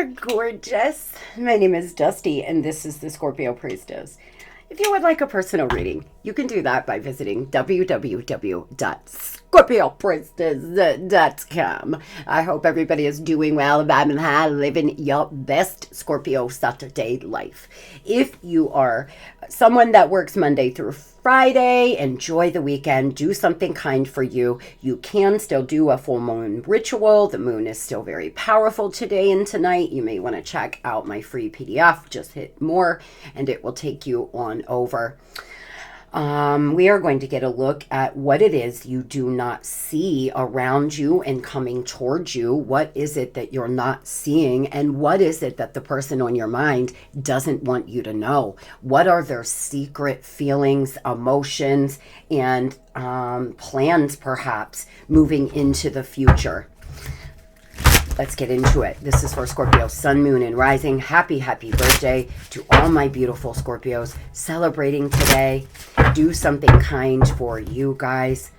are gorgeous. My name is Dusty, and this is the Scorpiopriestess. If you would like a personal reading, you can do that by visiting www.scorpiopriestess.com. I hope everybody is doing well and living your best Scorpio Saturday life. If you are someone that works Monday through Friday, enjoy the weekend, do something kind for you. You can still do a full moon ritual. The moon is still very powerful today and tonight. You may want to check out my free PDF. Just hit more and it will take you on over. We are going to get a look at what it is you do not see around you and coming towards you. What is it that you're not seeing? And what is it that the person on your mind doesn't want you to know? What are their secret feelings, emotions, and plans perhaps moving into the future? Let's get into it. This is for Scorpio, Sun, Moon, and Rising. Happy birthday to all my beautiful Scorpios celebrating today. Do something kind for you guys.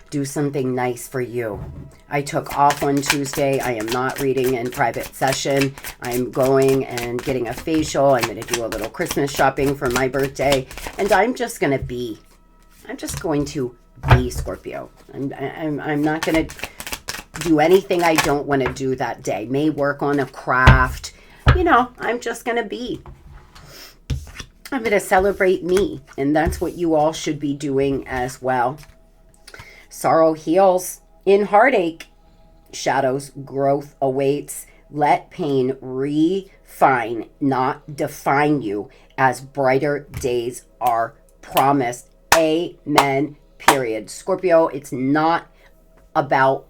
Do something nice for you. I took off on Tuesday. I am not reading in private session. I'm going and getting a facial. I'm going to do a little Christmas shopping for my birthday. And I'm just going to be Scorpio. I'm not going to do anything I don't want to do that day. May work on a craft. You know, I'm just going to be. I'm going to celebrate me. And that's what you all should be doing as well. Sorrow heals in heartache. Shadows, growth awaits. Let pain refine, not define you, as brighter days are promised. Amen. Period. Scorpio, it's not about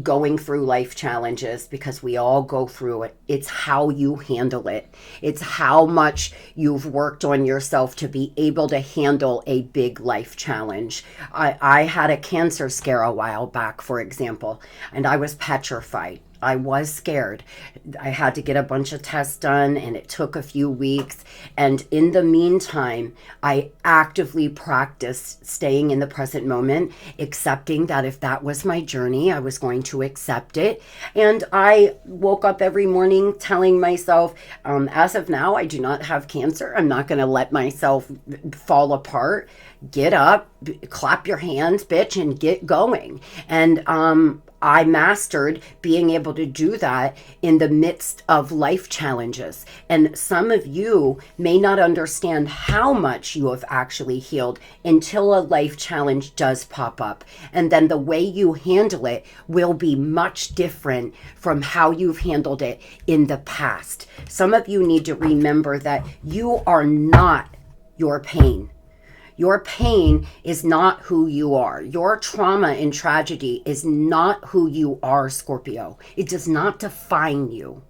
going through life challenges, because we all go through it. It's how you handle it. It's how much you've worked on yourself to be able to handle a big life challenge. I had a cancer scare a while back, for example, and I was petrified. I was scared. I had to get a bunch of tests done, and it took a few weeks. And in the meantime, I actively practiced staying in the present moment, accepting that if that was my journey, I was going to accept it. And I woke up every morning telling myself, as of now, I do not have cancer. I'm not going to let myself fall apart. Get up, clap your hands, bitch, and get going. And I mastered being able to do that in the midst of life challenges. And some of you may not understand how much you have actually healed until a life challenge does pop up. And then the way you handle it will be much different from how you've handled it in the past. Some of you need to remember that you are not your pain. Your pain is not who you are. Your trauma and tragedy is not who you are, Scorpio. It does not define you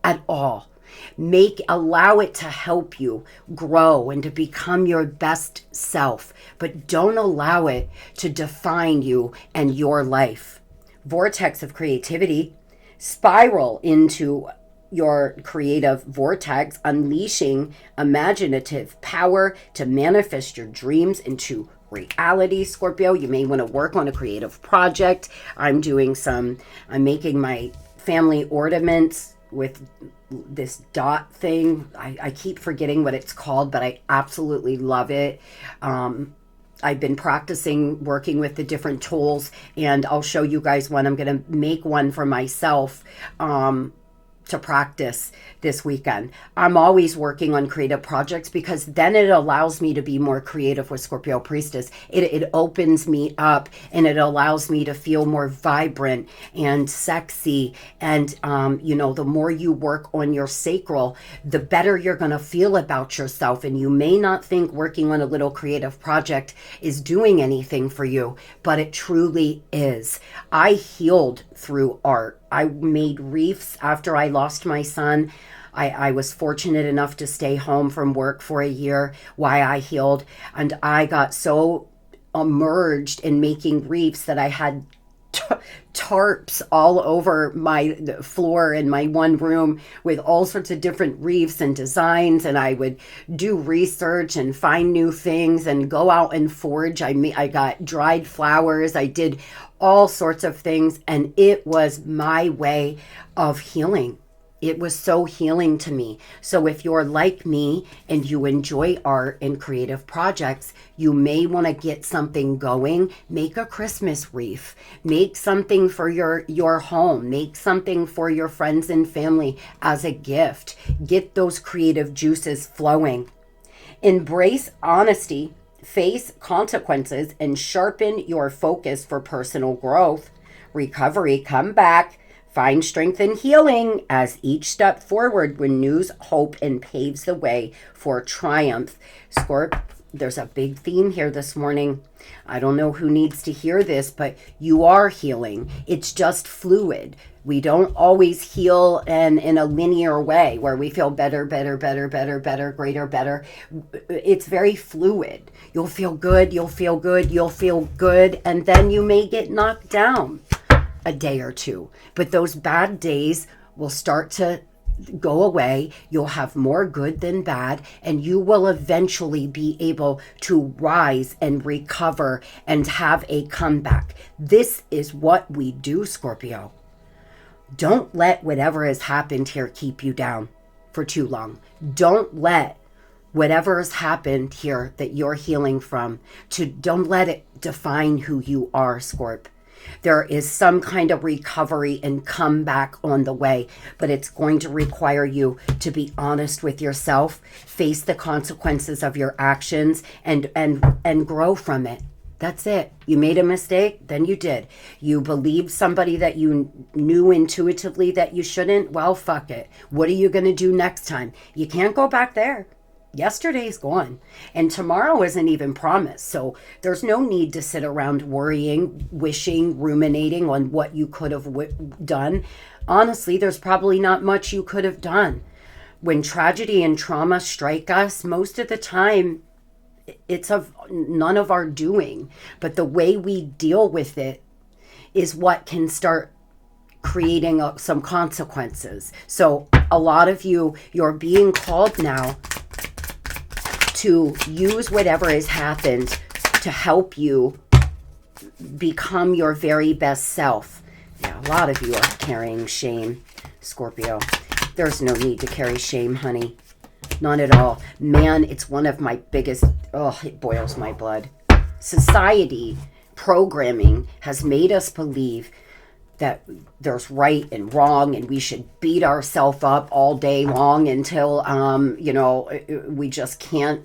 at all. Allow it to help you grow and to become your best self, but don't allow it to define you and your life. Vortex of creativity, spiral into your creative vortex, unleashing imaginative power to manifest your dreams into reality, Scorpio. You may want to work on a creative project. I'm making my family ornaments with this dot thing. I keep forgetting what it's called, but I absolutely love it. I've been practicing working with the different tools, and I'll show you guys one. I'm going to make one for myself to practice this weekend. I'm always working on creative projects, because then it allows me to be more creative with Scorpio Priestess. It opens me up, and it allows me to feel more vibrant and sexy. And, the more you work on your sacral, the better you're going to feel about yourself. And you may not think working on a little creative project is doing anything for you, but it truly is. I healed through art. I made wreaths after I lost my son. I was fortunate enough to stay home from work for a year while I healed. And I got so immersed in making wreaths that I had tarps all over my floor in my one room with all sorts of different wreaths and designs. And I would do research and find new things and go out and forge. I got dried flowers. I did all sorts of things. And it was my way of healing. It was so healing to me. So if you're like me and you enjoy art and creative projects, you may want to get something going. Make a Christmas wreath. Make something for your home. Make something for your friends and family as a gift. Get those creative juices flowing. Embrace honesty, face consequences, and sharpen your focus for personal growth. Recovery, come back. Find strength and healing as each step forward renews hope and paves the way for triumph. Scorp, there's a big theme here this morning. I don't know who needs to hear this, but you are healing. It's just fluid. We don't always heal in a linear way where we feel better, greater, better. It's very fluid. You'll feel good, you'll feel good, you'll feel good, and then you may get knocked down a day or two. But those bad days will start to go away. You'll have more good than bad, and you will eventually be able to rise and recover and have a comeback. This is what we do, Scorpio. Don't let whatever has happened here keep you down for too long. Don't let whatever has happened here that you're healing from, don't let it define who you are, Scorp. There is some kind of recovery and comeback on the way, but it's going to require you to be honest with yourself, face the consequences of your actions, and grow from it. That's it. You made a mistake, then you did. You believed somebody that you knew intuitively that you shouldn't. Well, fuck it. What are you going to do next time? You can't go back there. Yesterday's gone, and tomorrow isn't even promised. So there's no need to sit around worrying, wishing, ruminating on what you could have done. Honestly, there's probably not much you could have done. When tragedy and trauma strike us, most of the time, it's of none of our doing. But the way we deal with it is what can start creating some consequences. So a lot of you're being called now to use whatever has happened to help you become your very best self. Yeah, a lot of you are carrying shame, Scorpio. There's no need to carry shame, honey. Not at all. Man, it's one of my biggest, it boils my blood. Society programming has made us believe that there's right and wrong, and we should beat ourselves up all day long until, we just can't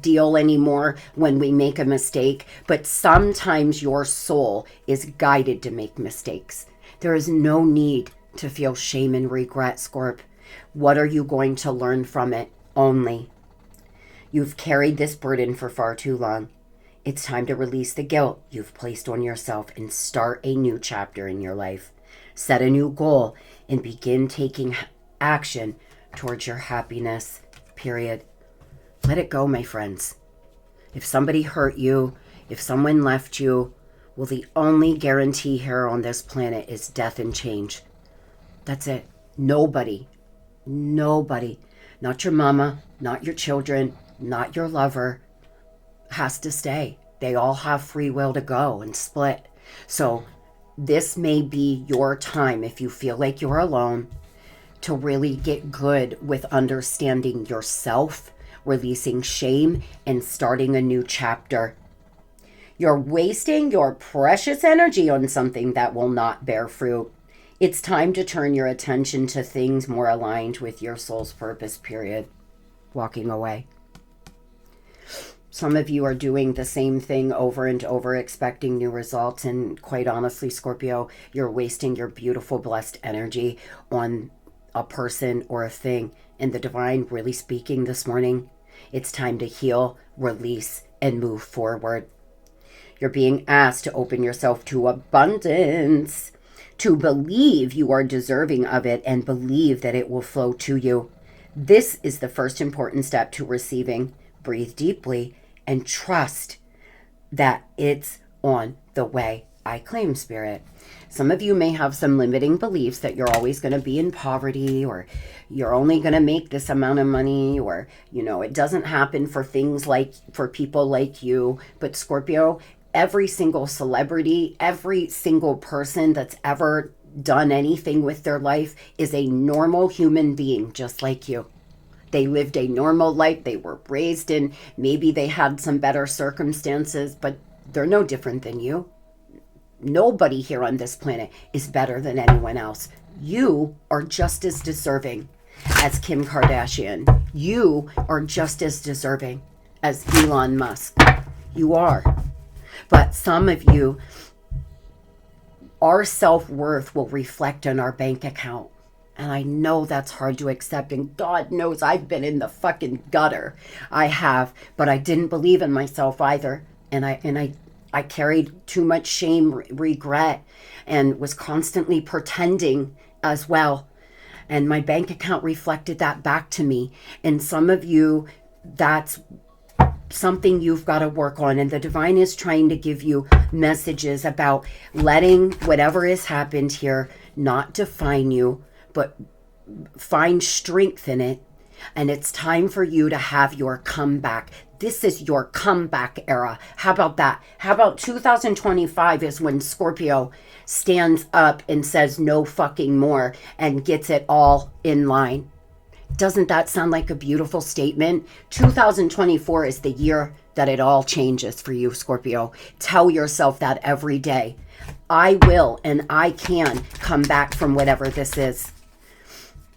deal anymore when we make a mistake. But sometimes your soul is guided to make mistakes. There is no need to feel shame and regret, Scorp. What are you going to learn from it? Only. You've carried this burden for far too long. It's time to release the guilt you've placed on yourself and start a new chapter in your life. Set a new goal and begin taking action towards your happiness, period. Let it go, my friends. If somebody hurt you, if someone left you, well, the only guarantee here on this planet is death and change. That's it. Nobody, not your mama, not your children, not your lover, has to stay. They all have free will to go and split. So this may be your time, if you feel like you're alone, to really get good with understanding yourself, releasing shame, and starting a new chapter. You're wasting your precious energy on something that will not bear fruit. It's time to turn your attention to things more aligned with your soul's purpose, period. Walking away. Some of you are doing the same thing over and over, expecting new results. And quite honestly, Scorpio, you're wasting your beautiful, blessed energy on a person or a thing. And the divine really speaking this morning, it's time to heal, release, and move forward. You're being asked to open yourself to abundance, to believe you are deserving of it and believe that it will flow to you. This is the first important step to receiving. Breathe deeply and trust that it's on the way. I claim, Spirit. Some of you may have some limiting beliefs that you're always going to be in poverty, or you're only going to make this amount of money, or, it doesn't happen for for people like you. But Scorpio, every single celebrity, every single person that's ever done anything with their life is a normal human being, just like you. They lived a normal life. They were raised in, maybe they had some better circumstances, but they're no different than you. Nobody here on this planet is better than anyone else. You are just as deserving as Kim Kardashian. You are just as deserving as Elon Musk. You are. But some of you, our self-worth will reflect on our bank account. And I know that's hard to accept. And God knows I've been in the fucking gutter. I have. But I didn't believe in myself either. And I carried too much shame, regret, and was constantly pretending as well. And my bank account reflected that back to me. And some of you, that's something you've got to work on. And the divine is trying to give you messages about letting whatever has happened here not define you, but find strength in it. And it's time for you to have your comeback. This is your comeback era. How about that? How about 2025 is when Scorpio stands up and says no fucking more and gets it all in line? Doesn't that sound like a beautiful statement? 2024 is the year that it all changes for you, Scorpio. Tell yourself that every day. I will and I can come back from whatever this is.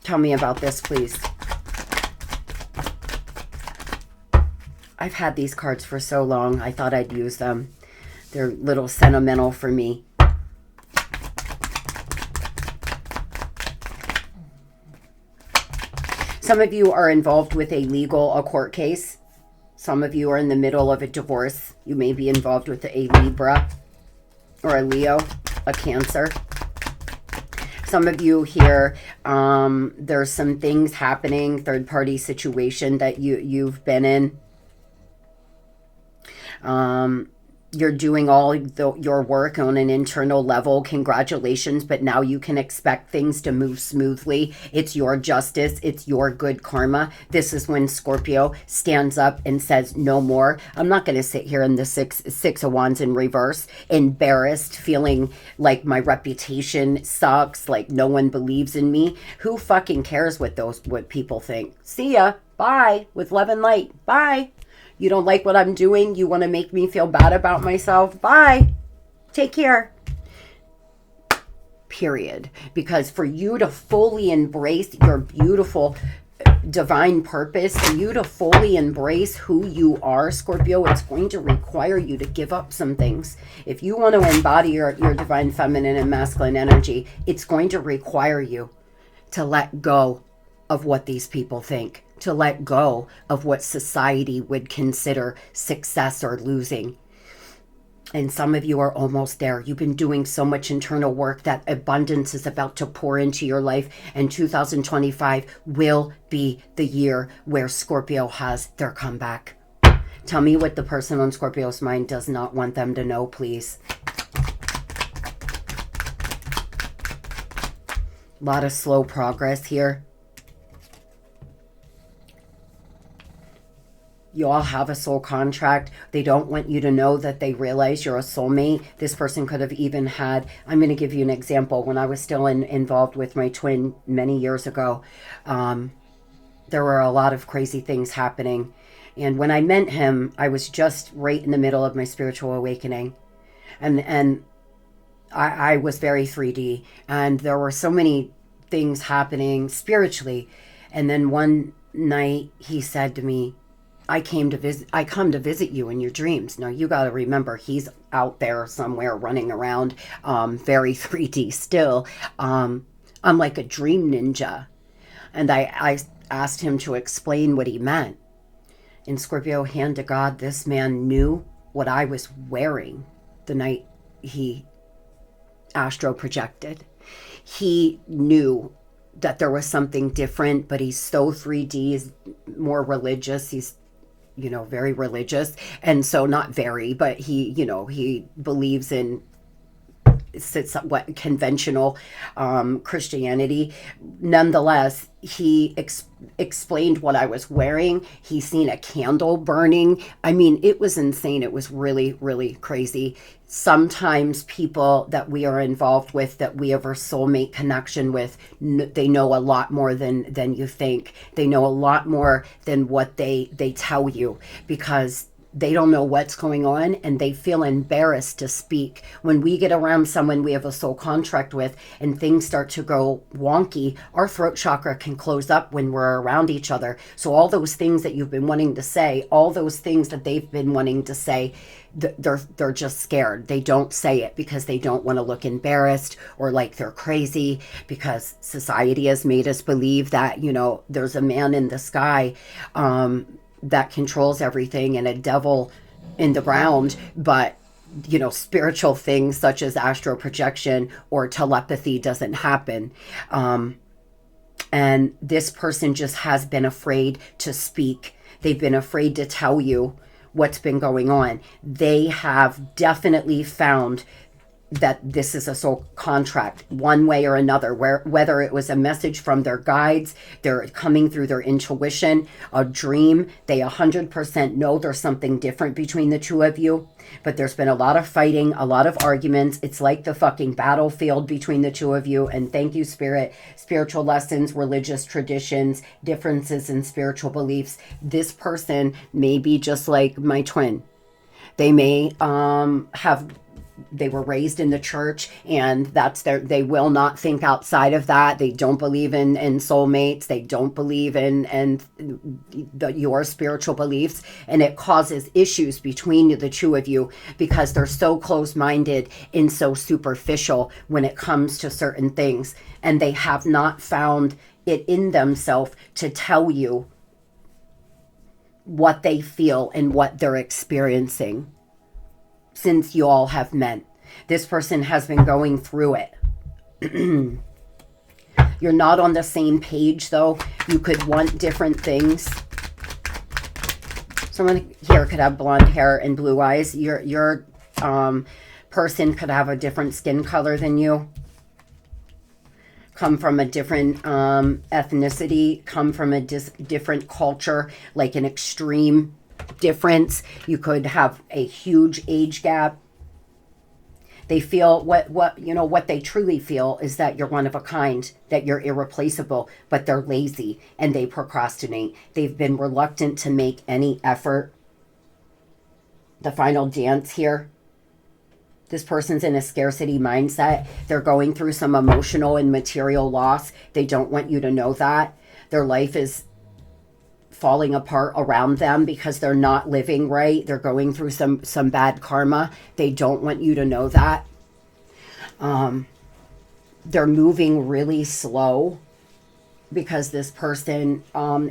Tell me about this, please. I've had these cards for so long, I thought I'd use them. They're a little sentimental for me. Some of you are involved with a court case. Some of you are in the middle of a divorce. You may be involved with a Libra or a Leo, a Cancer. Some of you here, there's some things happening, third-party situation that you've been in. You're doing all your work on an internal level. Congratulations, but now you can expect things to move smoothly. It's your justice. It's your good karma. This is when Scorpio stands up and says no more. I'm not going to sit here in the six of wands in reverse, embarrassed, feeling like my reputation sucks, like no one believes in me. Who fucking cares what people think? See ya. Bye. With love and light. Bye. You don't like what I'm doing? You want to make me feel bad about myself? Bye. Take care. Period. Because for you to fully embrace your beautiful divine purpose, for you to fully embrace who you are, Scorpio, it's going to require you to give up some things. If you want to embody your divine feminine and masculine energy, it's going to require you to let go of what these people think, to let go of what society would consider success or losing. And some of you are almost there. You've been doing so much internal work that abundance is about to pour into your life. And 2025 will be the year where Scorpio has their comeback. Tell me what the person on Scorpio's mind does not want them to know, please. A lot of slow progress here. You all have a soul contract. They don't want you to know that they realize you're a soulmate. This person could have even had, I'm going to give you an example. When I was still involved with my twin many years ago, there were a lot of crazy things happening. And when I met him, I was just right in the middle of my spiritual awakening. And I was very 3D. And there were so many things happening spiritually. And then one night he said to me, I come to visit you in your dreams. Now you got to remember, he's out there somewhere running around, very 3D still. I'm like a dream ninja. And I asked him to explain what he meant. And Scorpio, hand to God, this man knew what I was wearing the night he astro projected. He knew that there was something different, but he's so 3D, he's more religious. He's very religious. And so not very, but he believes in what conventional Christianity. Nonetheless, he explained what I was wearing. He seen a candle burning. I mean, it was insane. It was really, really crazy. Sometimes people that we are involved with, that we have our soulmate connection with, they know a lot more than you think. They know a lot more than what they tell you, because they don't know what's going on and they feel embarrassed to speak. When we get around someone we have a soul contract with and things start to go wonky, our throat chakra can close up when we're around each other. So all those things that you've been wanting to say, all those things that they've been wanting to say, they're just scared. They don't say it because they don't want to look embarrassed or like they're crazy, because society has made us believe that, you know, there's a man in the sky that controls everything and a devil in the ground. But, you know, spiritual things such as astral projection or telepathy doesn't happen. And this person just has been afraid to speak. They've been afraid to tell you what's been going on. They have definitely found that this is a soul contract one way or another, whether it was a message from their guides, they're coming through their intuition, a dream. They 100% know there's something different between the two of you, but there's been a lot of fighting, a lot of arguments. It's like the fucking battlefield between the two of you. And thank you, Spirit. Spiritual lessons, religious traditions, differences in spiritual beliefs. This person may be just like my twin. They may they were raised in the church, and they will not think outside of that. They don't believe in soulmates. They don't believe in your spiritual beliefs, and it causes issues between the two of you because they're so close-minded and so superficial when it comes to certain things, and they have not found it in themselves to tell you what they feel and what they're experiencing. Since you all have met, this person has been going through it. You're not on the same page, though. You could want different things. Someone here could have blonde hair and blue eyes. Your person could have a different skin color than you. Come from a different ethnicity. Come from a different culture, like an extreme difference. You could have a huge age gap. They feel what they truly feel is that you're one of a kind, that you're irreplaceable, but they're lazy and they procrastinate. They've been reluctant to make any effort. The final dance here. This person's in a scarcity mindset. They're going through some emotional and material loss. They don't want you to know that. Their life is falling apart around them because they're not living right. They're going through some bad karma. They don't want you to know that. They're moving really slow because this person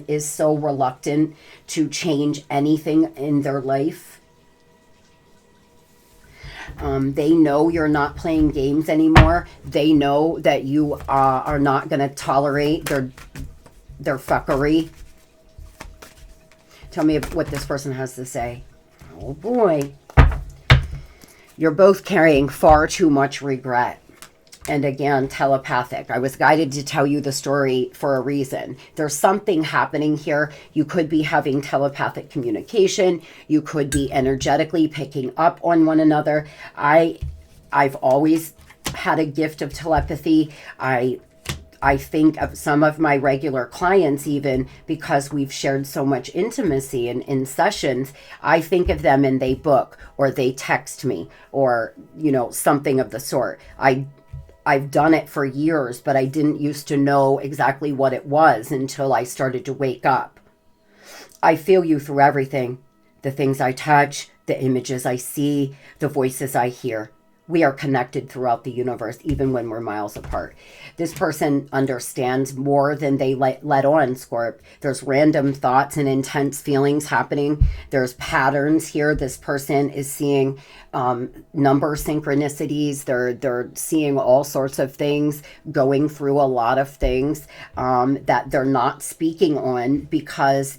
is so reluctant to change anything in their life. They know you're not playing games anymore. They know that you are not going to tolerate their fuckery. Tell me what this person has to say. Oh boy. You're both carrying far too much regret. And again, telepathic. I was guided to tell you the story for a reason. There's something happening here. You could be having telepathic communication. You could be energetically picking up on one another. I've always had a gift of telepathy. I think of some of my regular clients, even because we've shared so much intimacy in sessions, I think of them and they book or they text me or, something of the sort. I've done it for years, but I didn't used to know exactly what it was until I started to wake up. I feel you through everything. The things I touch, the images I see, the voices I hear. We are connected throughout the universe, even when we're miles apart. This person understands more than they let on, Scorp. There's random thoughts and intense feelings happening. There's patterns here. This person is seeing number synchronicities. They're seeing all sorts of things, going through a lot of things that they're not speaking on because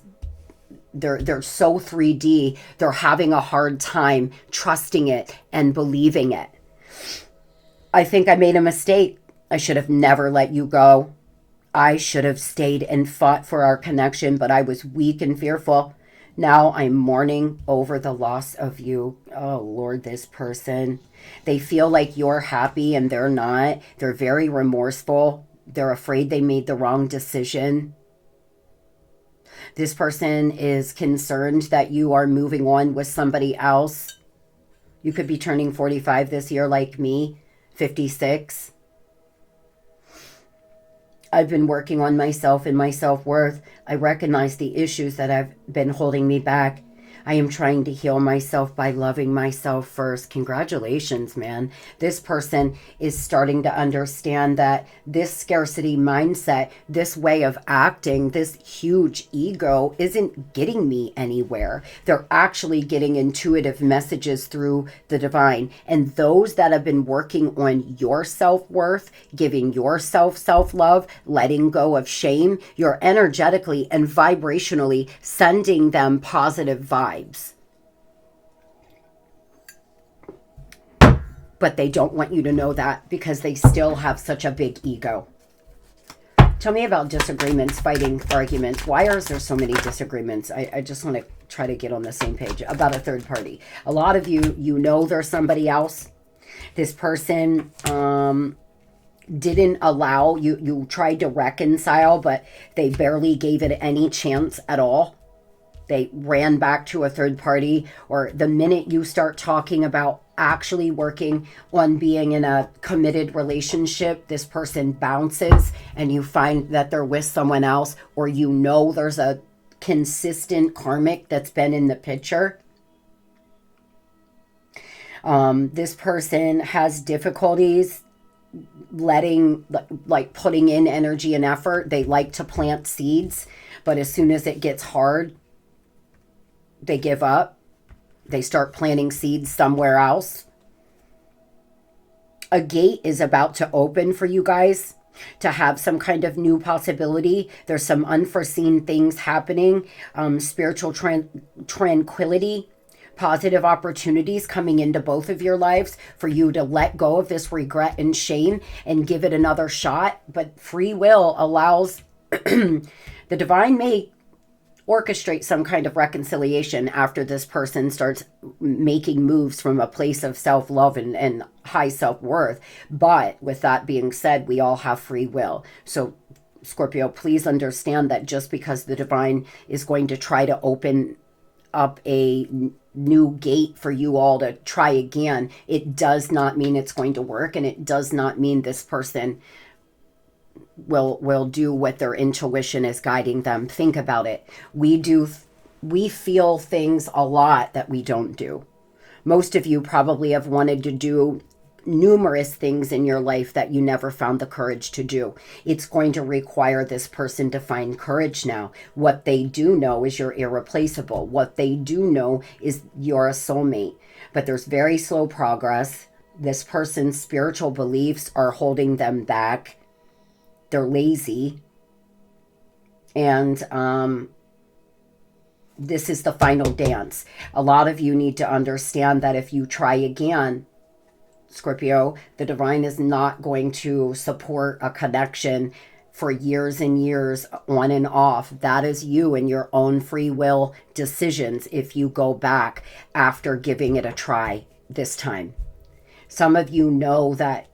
they're so 3D. They're having a hard time trusting it and believing it. I think I made a mistake. I should have never let you go. I should have stayed and fought for our connection, but I was weak and fearful. Now I'm mourning over the loss of you. Oh, Lord, this person. They feel like you're happy and they're not. They're very remorseful. They're afraid they made the wrong decision. This person is concerned that you are moving on with somebody else. You could be turning 45 this year like me, 56. I've been working on myself and my self-worth. I recognize the issues that have been holding me back. I am trying to heal myself by loving myself first. Congratulations, man. This person is starting to understand that this scarcity mindset, this way of acting, this huge ego isn't getting me anywhere. They're actually getting intuitive messages through the divine. And those that have been working on your self-worth, giving yourself self-love, letting go of shame, you're energetically and vibrationally sending them positive vibes. But they don't want you to know that because they still have such a big ego. Tell me about disagreements, fighting, arguments. Why is there so many disagreements? I just want to try to get on the same page about a third party. A lot of you, you know there's somebody else. This person didn't allow, you tried to reconcile, but they barely gave it any chance at all. They ran back to a third party, or the minute you start talking about actually working on being in a committed relationship, this person bounces and you find that they're with someone else, or you know there's a consistent karmic that's been in the picture. This person has difficulties putting in energy and effort. They like to plant seeds, but as soon as it gets hard, they give up. They start planting seeds somewhere else. A gate is about to open for you guys to have some kind of new possibility. There's some unforeseen things happening. Spiritual tranquility, positive opportunities coming into both of your lives for you to let go of this regret and shame and give it another shot. But free will allows the divine may orchestrate some kind of reconciliation after this person starts making moves from a place of self-love and high self-worth. But with that being said, we all have free will. So Scorpio, please understand that just because the divine is going to try to open up a new gate for you all to try again, it does not mean it's going to work, and it does not mean this person will do what their intuition is guiding them. Think about it. We feel things a lot that we don't do. Most of you probably have wanted to do numerous things in your life that you never found the courage to do. It's going to require this person to find courage now. What they do know is you're irreplaceable. What they do know is you're a soulmate. But there's very slow progress. This person's spiritual beliefs are holding them back. They're lazy. And this is the final dance. A lot of you need to understand that if you try again, Scorpio, the divine is not going to support a connection for years and years on and off. That is you and your own free will decisions if you go back after giving it a try this time. Some of you know that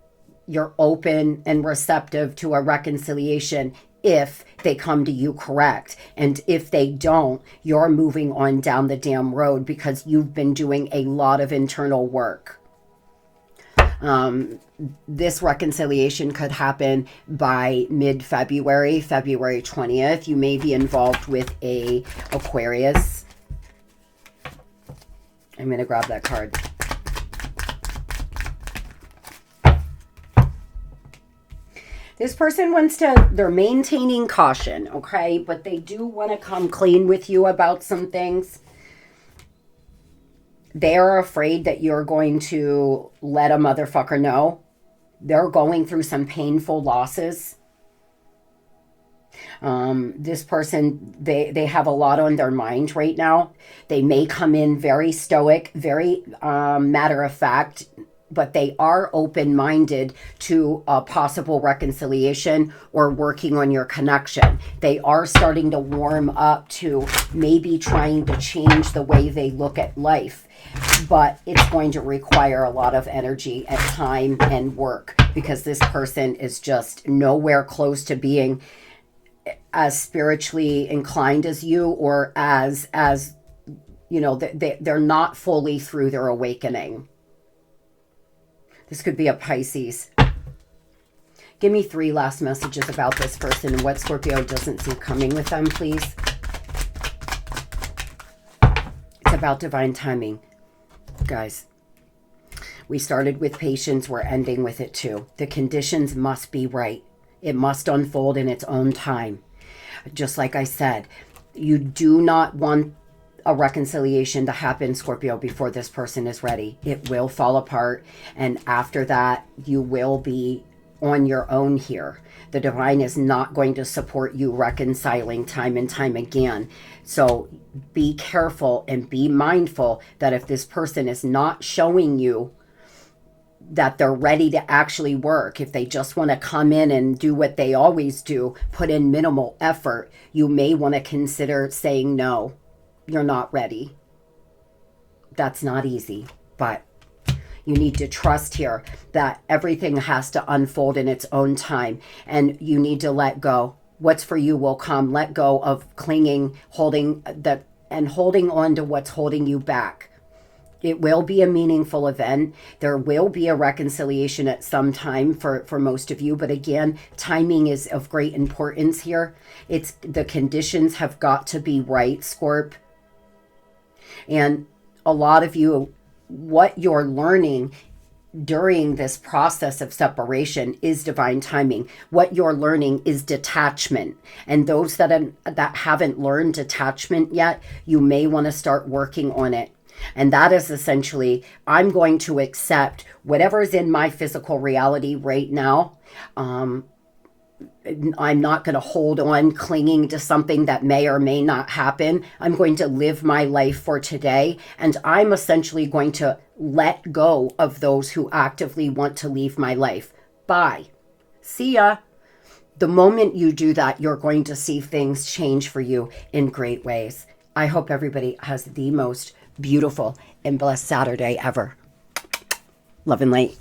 you're open and receptive to a reconciliation if they come to you correct. And if they don't, you're moving on down the damn road because you've been doing a lot of internal work. This reconciliation could happen by mid-February, February 20th. You may be involved with a Aquarius. I'm going to grab that card. This person they're maintaining caution, okay? But they do want to come clean with you about some things. They're afraid that you're going to let a motherfucker know. They're going through some painful losses. This person, they have a lot on their mind right now. They may come in very stoic, very matter of fact, but they are open-minded to a possible reconciliation or working on your connection. They are starting to warm up to maybe trying to change the way they look at life, but it's going to require a lot of energy and time and work, because this person is just nowhere close to being as spiritually inclined as you, or as you know, they're not fully through their awakening. This could be a Pisces. Give me 3 last messages about this person and what Scorpio doesn't see coming with them, please. It's about divine timing. Guys, we started with patience. We're ending with it too. The conditions must be right. It must unfold in its own time. Just like I said, you do not want a reconciliation to happen, Scorpio, before this person is ready. It will fall apart, and after that you will be on your own here. The divine is not going to support you reconciling time and time again. So be careful and be mindful that if this person is not showing you that they're ready to actually work, if they just want to come in and do what they always do, put in minimal effort, you may want to consider saying no. You're not ready. That's not easy, but you need to trust here that everything has to unfold in its own time, and you need to let go. What's for you will come. Let go of clinging, holding on to what's holding you back. It will be a meaningful event. There will be a reconciliation at some time for most of you. But again, timing is of great importance here. The conditions have got to be right, Scorp. And a lot of you, what you're learning during this process of separation is divine timing. What you're learning is detachment. And those that haven't learned detachment yet, you may want to start working on it. And that is essentially, I'm going to accept whatever is in my physical reality right now. I'm not going to hold on clinging to something that may or may not happen. I'm going to live my life for today. And I'm essentially going to let go of those who actively want to leave my life. Bye. See ya. The moment you do that, you're going to see things change for you in great ways. I hope everybody has the most beautiful and blessed Saturday ever. Love and light.